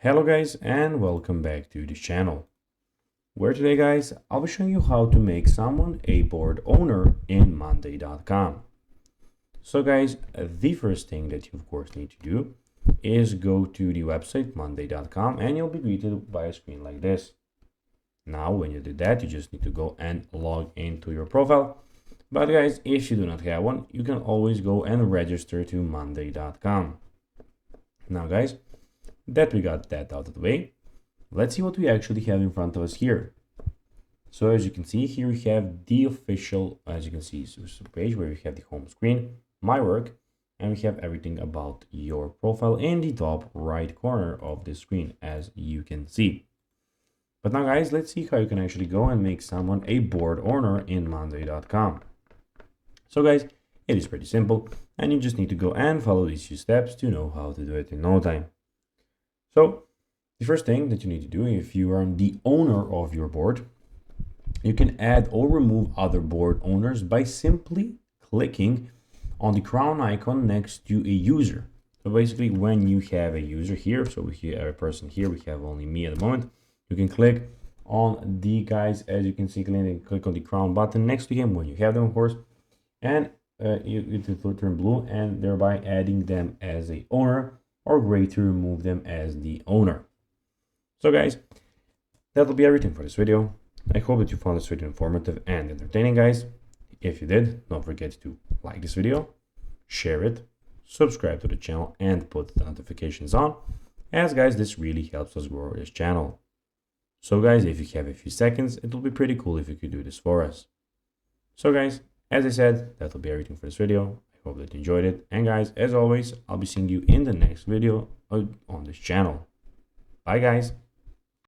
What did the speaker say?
Hello guys and welcome back to this channel, where today guys I'll be showing you how to make someone a board owner in monday.com. So guys, the first thing that you of course need to do is go to the website monday.com and you'll be greeted by a screen like this. Now when you do that, you just need to go and log into your profile. But guys, if you do not have one, you can always go and register to monday.com. Now guys, that we got that out of the way, let's see what we actually have in front of us here. So as you can see here, we have the official, as you can see, page where we have the home screen, my work, and we have everything about your profile in the top right corner of the screen, as you can see. But now guys, let's see how you can actually go and make someone a board owner in monday.com. So guys, it is pretty simple, and you just need to go and follow these few steps to know how to do it in no time. So the first thing that you need to do, if you are the owner of your board, you can add or remove other board owners by simply clicking on the crown icon next to a user. So basically when you have a user here, so we have a person here, we have only me at the moment, you can click on the guys, as you can see, click on the crown button next to him when you have them, of course, and it will turn blue, and thereby adding them as a owner, or gray to remove them as the owner. So guys, that'll be everything for this video. I hope that you found this video informative and entertaining, guys. If you did, don't forget to like this video, share it, subscribe to the channel, and put the notifications on, as guys, this really helps us grow this channel. So guys, if you have a few seconds, it will be pretty cool if you could do this for us. So guys, as I said, that'll be everything for this video. I hope that you enjoyed it, and guys, as always, I'll be seeing you in the next video on this channel. Bye guys.